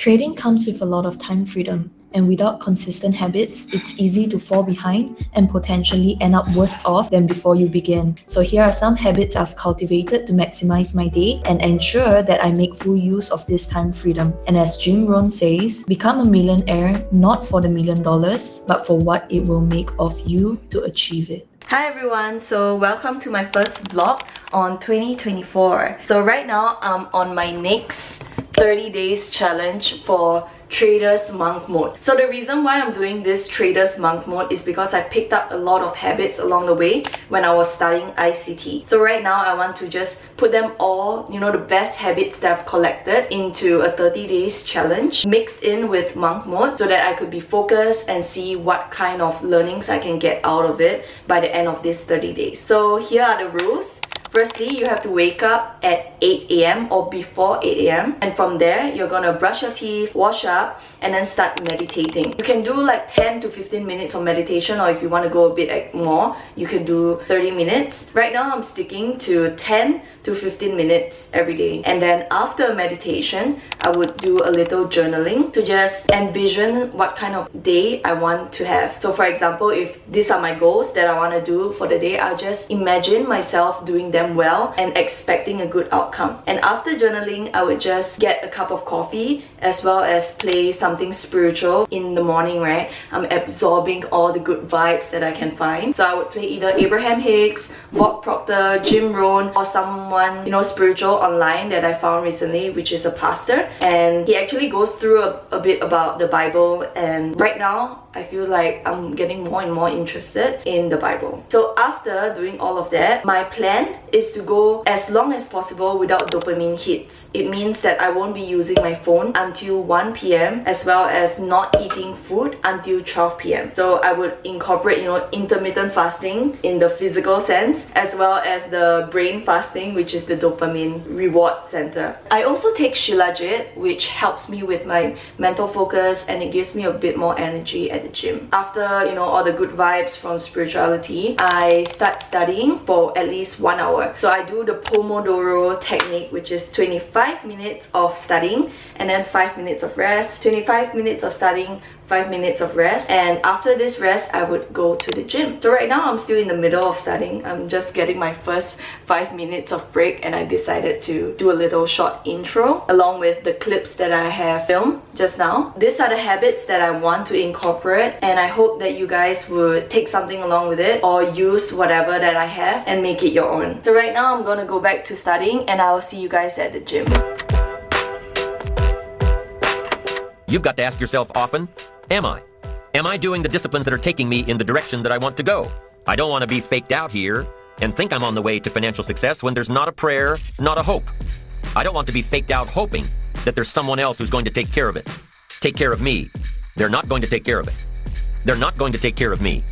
Trading comes with a lot of time freedom, and without consistent habits, it's easy to fall behind and potentially end up worse off than before you begin. So here are some habits I've cultivated to maximize my day and ensure that I make full use of this time freedom. And as Jim Rohn says, become a millionaire not for the $1 million, but for what it will make of you to achieve it. Hi everyone, so welcome to my first vlog on 2024. So right now I'm on my next 30 days challenge for Traders Monk Mode. So the reason why I'm doing this Traders Monk Mode is because I picked up a lot of habits along the way when I was studying ICT. So right now I want to just put them all, the best habits that I've collected into a 30 days challenge mixed in with Monk Mode so that I could be focused and see what kind of learnings I can get out of it by the end of this 30 days. So here are the rules. Firstly, you have to wake up at 8 a.m. or before 8 a.m. and from there, you're gonna brush your teeth, wash up, and then start meditating. You can do like 10 to 15 minutes of meditation, or if you want to go a bit more, you can do 30 minutes. Right now, I'm sticking to 10 to 15 minutes every day. And then after meditation, I would do a little journaling to just envision what kind of day I want to have. So for example, if these are my goals that I want to do for the day, I'll just imagine myself doing them well and expecting a good outcome. And after journaling, I would just get a cup of coffee as well as play something spiritual in the morning, right? I'm absorbing all the good vibes that I can find. So I would play either Abraham Hicks, Bob Proctor, Jim Rohn, or someone spiritual online that I found recently, which is a pastor, and he actually goes through a bit about the Bible, and right now I feel like I'm getting more and more interested in the Bible. So after doing all of that, my plan is to go as long as possible without dopamine hits. It means that I won't be using my phone until 1 p.m. as well as not eating food until 12 p.m. So I would incorporate, intermittent fasting in the physical sense as well as the brain fasting, which is the dopamine reward center. I also take Shilajit, which helps me with my mental focus and it gives me a bit more energy at the gym. After all the good vibes from spirituality, I start studying for at least 1 hour. So I do the Pomodoro technique, which is 25 minutes of studying and then 5 minutes of rest, 25 minutes of studying, 5 minutes of rest, and after this rest I would go to the gym. So right now I'm still in the middle of studying. I'm just getting my first 5 minutes of break and I decided to do a little short intro along with the clips that I have filmed just now. These are the habits that I want to incorporate and I hope that you guys would take something along with it or use whatever that I have and make it your own. So right now I'm gonna go back to studying and I'll see you guys at the gym. You've got to ask yourself often, am I? Am I doing the disciplines that are taking me in the direction that I want to go? I don't want to be faked out here and think I'm on the way to financial success when there's not a prayer, not a hope. I don't want to be faked out hoping that there's someone else who's going to take care of it. Take care of me. They're not going to take care of it. They're not going to take care of me.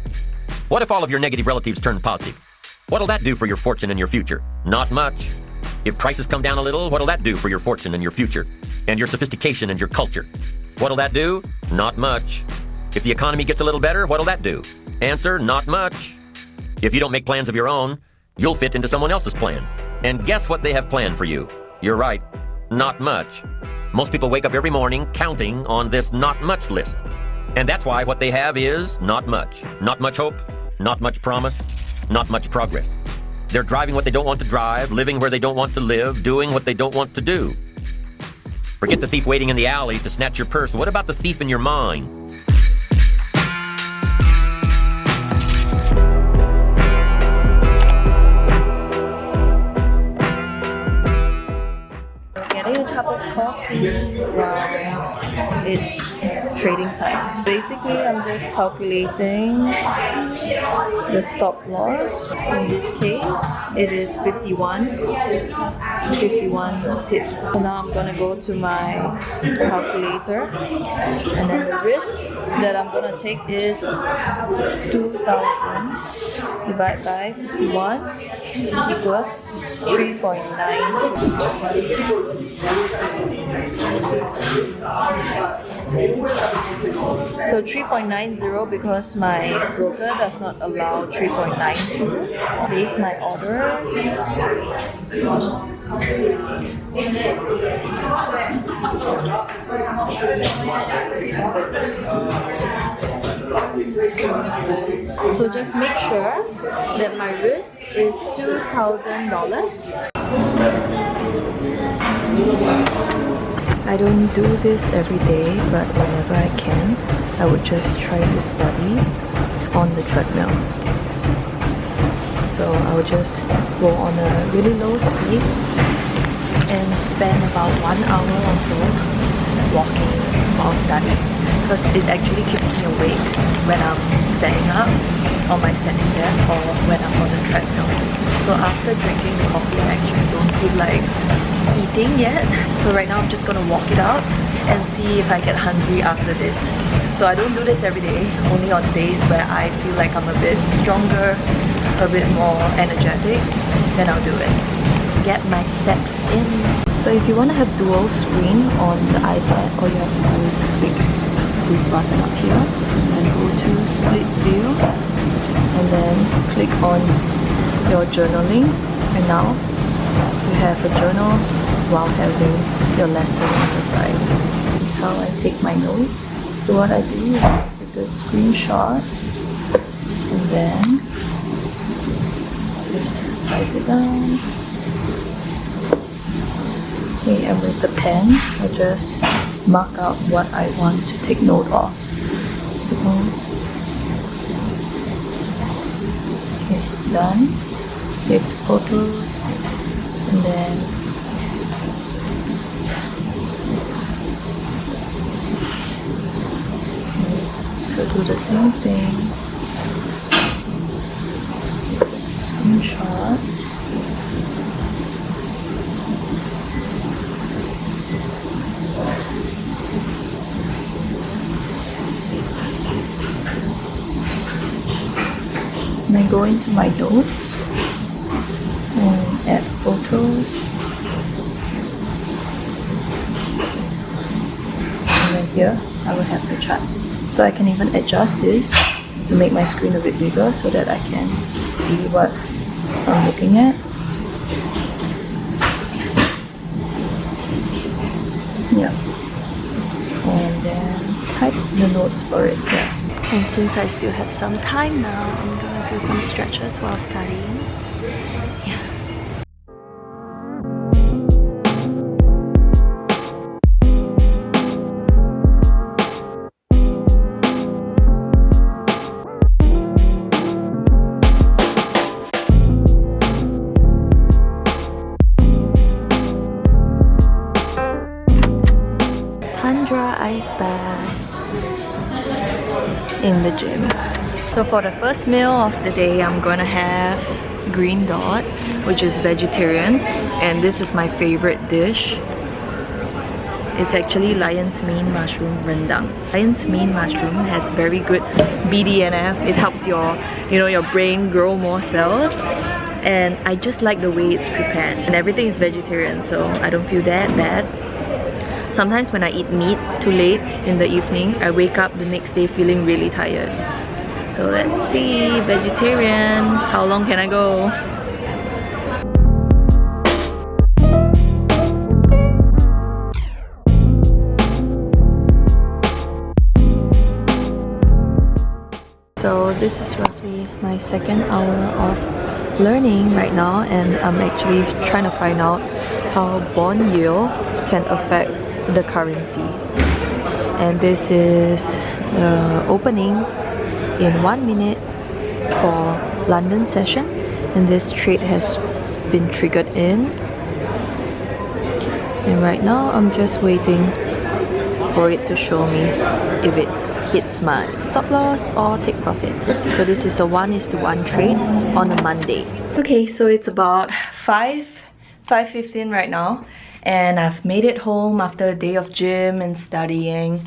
What if all of your negative relatives turn positive? What'll that do for your fortune and your future? Not much. If prices come down a little, what'll that do for your fortune and your future? And your sophistication and your culture? What'll that do? Not much. If the economy gets a little better, what'll that do? Answer, not much. If you don't make plans of your own, you'll fit into someone else's plans. And guess what they have planned for you? You're right, not much. Most people wake up every morning counting on this not much list. And that's why what they have is not much. Not much hope, not much promise, not much progress. They're driving what they don't want to drive, living where they don't want to live, doing what they don't want to do. Forget the thief waiting in the alley to snatch your purse. What about the thief in your mind? Getting a cup of coffee while it's trading time. Basically, I'm just calculating the stop loss. In this case, it is 51 pips. So now I'm gonna go to my calculator, and then the risk that I'm gonna take is 2,000 divided by 51 equals 3.9. So 3.90 because my broker does not allow 3.92. Place my orders. So just make sure that my risk is $2,000. I don't do this every day, but whenever I can, I would just try to study on the treadmill. So I would just go on a really low speed and spend about 1 hour or so walking while studying, because it actually keeps me awake when I'm standing up on my standing desk or when I'm on the treadmill. So after drinking the coffee, I actually don't feel like eating yet. So right now I'm just gonna walk it out and see if I get hungry after this. So I don't do this every day, only on days where I feel like I'm a bit stronger, a bit more energetic, then I'll do it. Get my steps in. So if you want to have dual screen on the iPad, all you have to do is click this button up here and go to split view and then click on your journaling, and now you have a journal while having your lesson on the side. This is how I take my notes. So what I do is I take a screenshot and then just size it down. Okay, and with the pen, I just mark out what I want to take note of. So, okay, done. Save the photos, and then so do the same thing. Screenshot. And I go into my notes and add photos. And then here I will have the chart. So I can even adjust this to make my screen a bit bigger so that I can see what I'm looking at. Yeah. And then type the notes for it. Yeah. And since I still have some time now, I'm gonna do some stretches while studying. Yeah. Tundra ice bath in the gym. So for the first meal of the day, I'm gonna have green dot, which is vegetarian, and this is my favorite dish. It's actually lion's mane mushroom rendang. Lion's mane mushroom has very good BDNF. It helps your, your brain grow more cells, and I just like the way it's prepared. And everything is vegetarian, so I don't feel that bad. Sometimes when I eat meat too late in the evening, I wake up the next day feeling really tired. So let's see, vegetarian, how long can I go? So this is roughly my second hour of learning right now, and I'm actually trying to find out how bond yield can affect the currency. And this is the opening in 1 minute for London session, and this trade has been triggered in, and right now I'm just waiting for it to show me if it hits my stop loss or take profit. So this is a 1:1 trade on a Monday. Okay, so it's about 5:15 right now, and I've made it home after a day of gym and studying.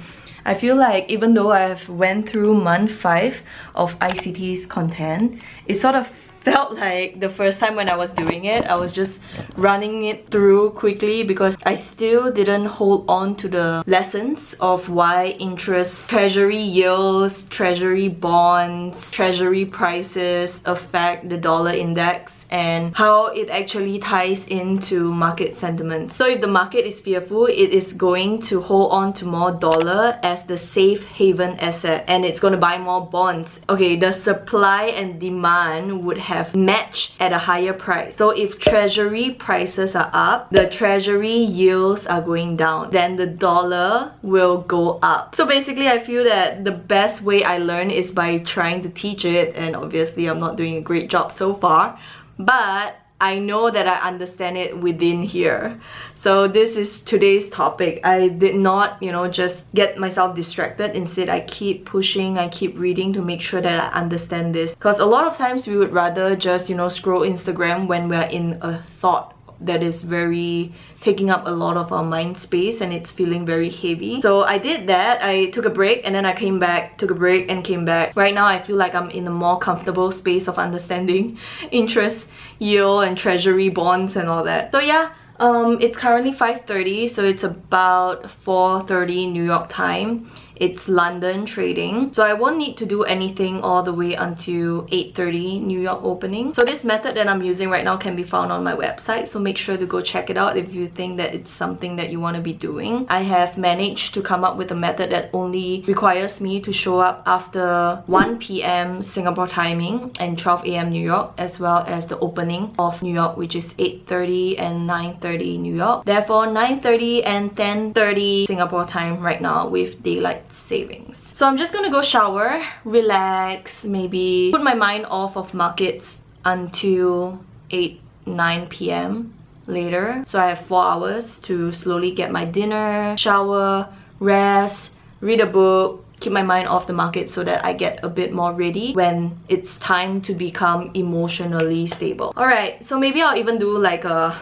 I feel like even though I've went through month 5 of ICT's content, it sort of felt like the first time when I was doing it, I was just running it through quickly because I still didn't hold on to the lessons of why interest, treasury yields, treasury bonds, treasury prices affect the dollar index and how it actually ties into market sentiment. So if the market is fearful, it is going to hold on to more dollar as the safe haven asset, and it's going to buy more bonds. Okay, the supply and demand would have matched at a higher price. So if treasury prices are up, the treasury yields are going down, then the dollar will go up. So basically, I feel that the best way I learn is by trying to teach it, and obviously I'm not doing a great job so far, but I know that I understand it within here. So this is today's topic. I did not, just get myself distracted. Instead, I keep pushing, I keep reading to make sure that I understand this. Because a lot of times we would rather just, scroll Instagram when we're in a thought that is very taking up a lot of our mind space and it's feeling very heavy. So I did that. I took a break and then I came back, took a break and came back. Right now I feel like I'm in a more comfortable space of understanding interest, yield and treasury bonds and all that. So yeah, it's currently 5:30, so it's about 4:30 New York time. It's London trading, so I won't need to do anything all the way until 8:30 New York opening. So this method that I'm using right now can be found on my website, so make sure to go check it out if you think that it's something that you want to be doing. I have managed to come up with a method that only requires me to show up after 1 p.m. Singapore timing and 12 a.m. New York, as well as the opening of New York, which is 8:30 and 9:30 New York. Therefore 9:30 and 10:30 Singapore time right now with daylight savings. So I'm just gonna go shower, relax, maybe put my mind off of markets until 8-9 p.m. later. So I have 4 hours to slowly get my dinner, shower, rest, read a book, keep my mind off the market so that I get a bit more ready when it's time to become emotionally stable. Alright, so maybe I'll even do like a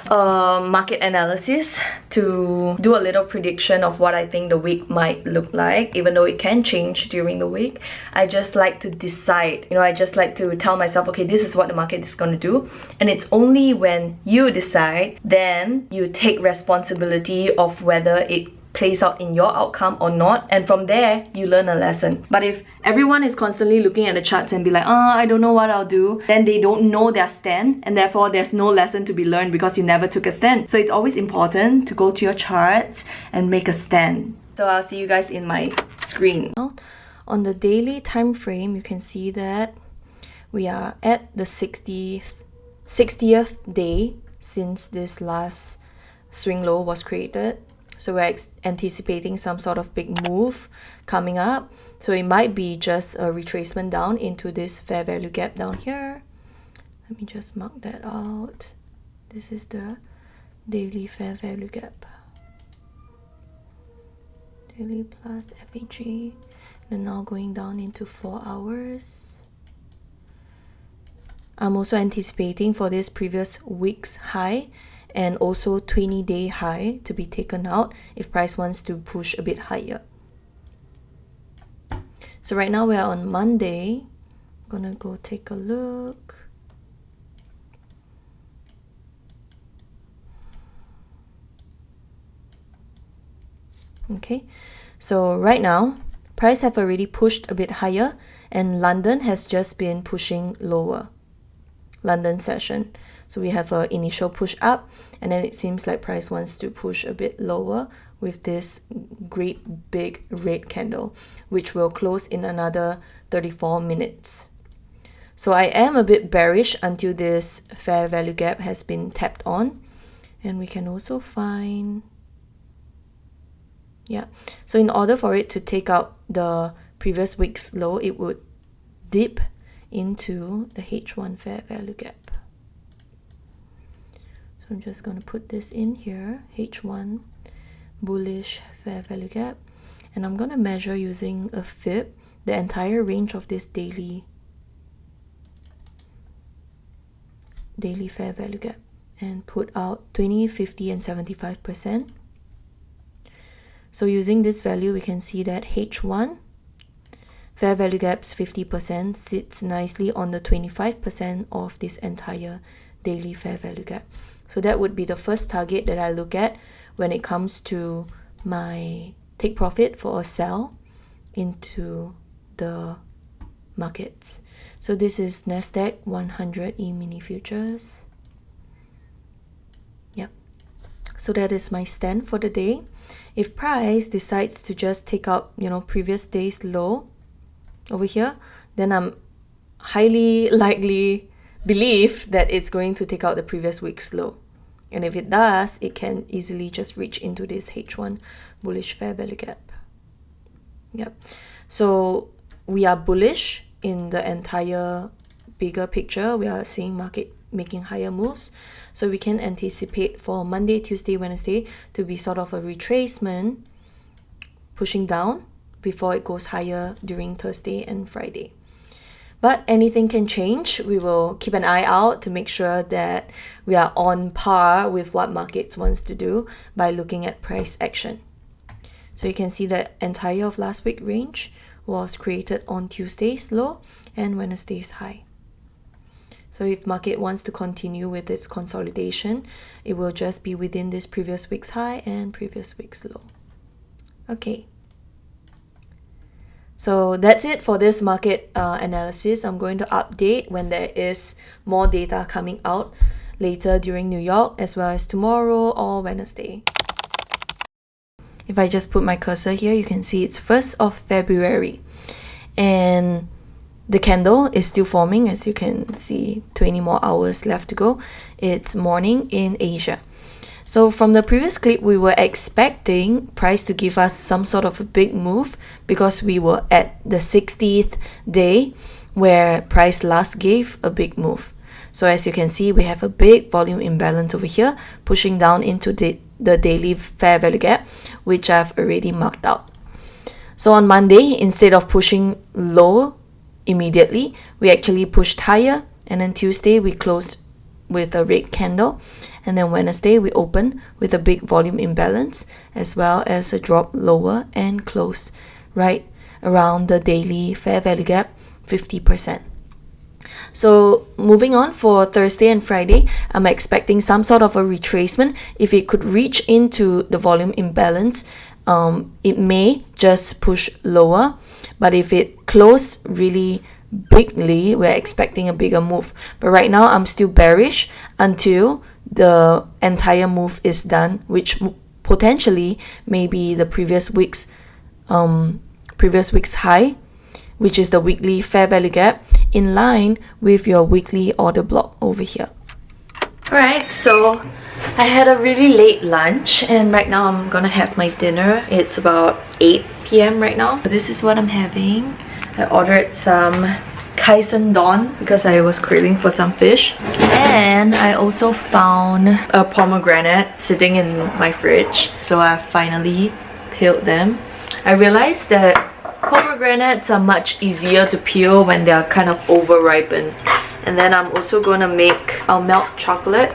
market analysis to do a little prediction of what I think the week might look like, even though it can change during the week. I just like to decide, I just like to tell myself, okay, this is what the market is going to do, and it's only when you decide, then you take responsibility of whether it plays out in your outcome or not, and from there you learn a lesson. But if everyone is constantly looking at the charts and be like, I don't know what I'll do, then they don't know their stand, and therefore there's no lesson to be learned because you never took a stand. So it's always important to go to your charts and make a stand. So I'll see you guys in my screen. On the daily time frame, you can see that we are at the 60th day since this last swing low was created. So we're anticipating some sort of big move coming up. So it might be just a retracement down into this fair value gap down here. Let me just mark that out. This is the daily fair value gap. Daily plus FVG. And now going down into 4 hours. I'm also anticipating for this previous week's high and also 20-day high to be taken out if price wants to push a bit higher. So right now we're on Monday. I'm gonna go take a look. Okay, so right now price have already pushed a bit higher and London has just been pushing lower. London session. So we have an initial push up and then it seems like price wants to push a bit lower with this great big red candle, which will close in another 34 minutes. So I am a bit bearish until this fair value gap has been tapped on. And we can also find, so in order for it to take out the previous week's low, it would dip into the H1 fair value gap. So I'm just going to put this in here, H1 bullish fair value gap, and I'm going to measure using a fib the entire range of this daily fair value gap and put out 20, 50 and 75%. So using this value we can see that H1 fair value gaps 50% sits nicely on the 25% of this entire daily fair value gap. So that would be the first target that I look at when it comes to my take profit for a sell into the markets. So this is Nasdaq 100 E-mini futures. Yep. So that is my stand for the day. If price decides to just take out, previous day's low over here, then I'm highly likely believe that it's going to take out the previous week's low. And if it does, it can easily just reach into this H1 bullish fair value gap. Yep. So we are bullish in the entire bigger picture. We are seeing market making higher moves. So we can anticipate for Monday, Tuesday, Wednesday to be sort of a retracement pushing down before it goes higher during Thursday and Friday. But anything can change. We will keep an eye out to make sure that we are on par with what markets wants to do by looking at price action. So you can see the entire of last week range was created on Tuesday's low and Wednesday's high. So if market wants to continue with its consolidation, it will just be within this previous week's high and previous week's low. Okay. So that's it for this market analysis. I'm going to update when there is more data coming out later during New York, as well as tomorrow or Wednesday. If I just put my cursor here, you can see it's 1st of February. And the candle is still forming, as you can see, 20 more hours left to go. It's morning in Asia. So from the previous clip, we were expecting price to give us some sort of a big move because we were at the 60th day where price last gave a big move. So as you can see, we have a big volume imbalance over here, pushing down into the daily fair value gap, which I've already marked out. So on Monday, instead of pushing low immediately, we actually pushed higher, and then Tuesday we closed with a red candle, and then Wednesday we opened with a big volume imbalance as well as a drop lower and close right around the daily fair value gap 50%. So moving on for Thursday and Friday, I'm expecting some sort of a retracement. If it could reach into the volume imbalance, it may just push lower, but if it closes really bigly, we're expecting a bigger move. But right now I'm still bearish until the entire move is done, which potentially may be the previous week's high, which is the weekly fair value gap, in line with your weekly order block over here. Alright, so I had a really late lunch and right now I'm gonna have my dinner. It's about 8 p.m. right now. This is what I'm having. I ordered some Kaisen Don because I was craving for some fish, and I also found a pomegranate sitting in my fridge, so I finally peeled them. I realized that pomegranates are much easier to peel when they are kind of over ripened. And then I'm also gonna I'll melt chocolate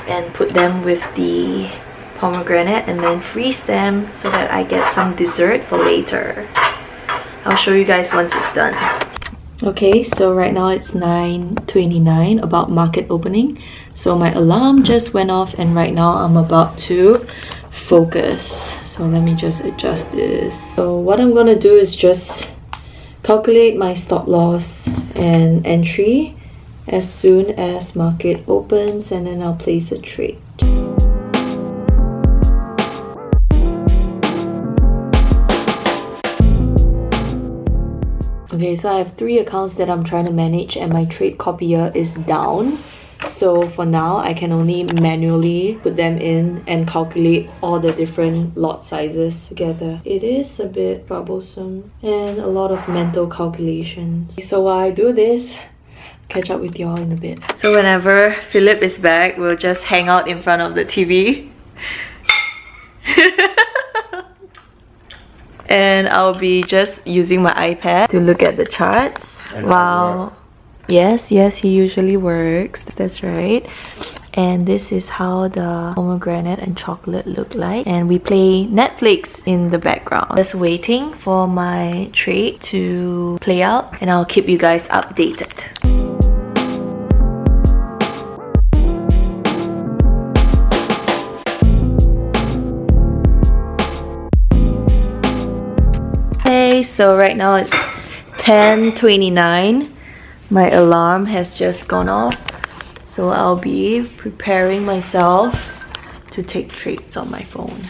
and put them with the pomegranate and then freeze them so that I get some dessert for later. I'll show you guys once it's done. Okay, so right now it's 9:29, about market opening. So my alarm just went off and right now I'm about to focus. So let me just adjust this. So what I'm gonna do is just calculate my stop loss and entry as soon as market opens, and then I'll place a trade. Okay, so I have 3 accounts that I'm trying to manage and my trade copier is down. So for now, I can only manually put them in and calculate all the different lot sizes together. It is a bit troublesome and a lot of mental calculations. So while I do this, catch up with y'all in a bit. So whenever Philip is back, we'll just hang out in front of the TV. And I'll be just using my iPad to look at the charts. Wow. Yes, he usually works. That's right. and this is how the pomegranate and chocolate look like, and we play Netflix in the background. Just waiting for my trade to play out, and I'll keep you guys updated. Okay, so right now it's 10:29. My alarm has just gone off, so I'll be preparing myself to take trades on my phone.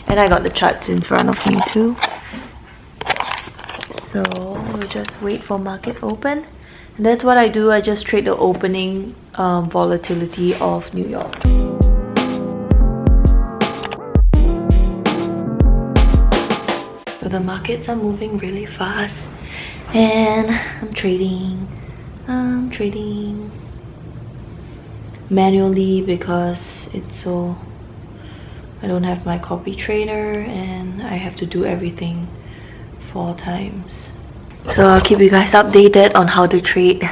And I got the charts in front of me too. So we'll just wait for market open. And that's what I do. I just trade the opening volatility of New York. So the markets are moving really fast, and I'm trading manually because I don't have my copy trader and I have to do everything 4 times. So I'll keep you guys updated on how the trade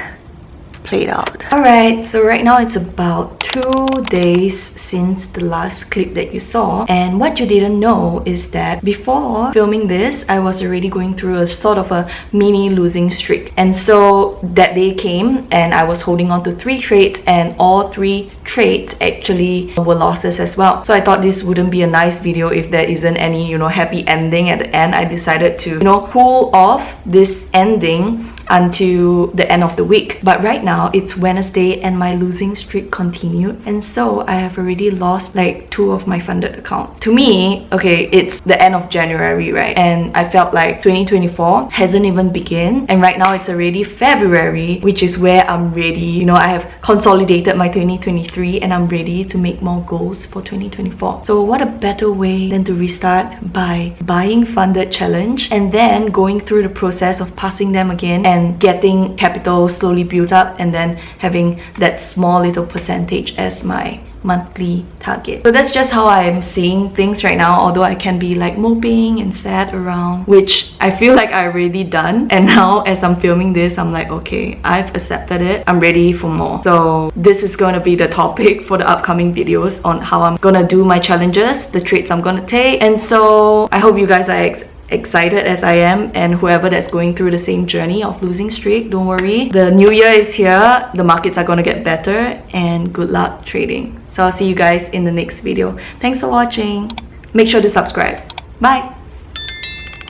played out. Alright, so right now it's about 2 days since the last clip that you saw, and what you didn't know is that before filming this, I was already going through a sort of a mini losing streak. And so that day came and I was holding on to 3 trades, and all 3 trades actually were losses as well. So I thought this wouldn't be a nice video if there isn't any, happy ending at the end. I decided to, pull off this ending until the end of the week. But right now it's Wednesday and my losing streak continued, and so I have already lost like 2 of my funded accounts. To me, okay, it's the end of January, right? And I felt like 2024 hasn't even begun, and right now it's already February, which is where I'm ready. I have consolidated my 2023 and I'm ready to make more goals for 2024. So what a better way than to restart by buying funded challenge and then going through the process of passing them again and getting capital slowly built up, and then having that small little percentage as my monthly target. So that's just how I'm seeing things right now, although I can be like moping and sad around, which I feel like I already done. And now as I'm filming this, I'm like, okay, I've accepted it, I'm ready for more. So this is going to be the topic for the upcoming videos on how I'm gonna do my challenges, the trades I'm gonna take. And so I hope you guys are excited as I am, and whoever that's going through the same journey of losing streak, don't worry, the new year is here, the markets are gonna get better, and good luck trading. So I'll see you guys in the next video. Thanks for watching. Make sure to subscribe. Bye.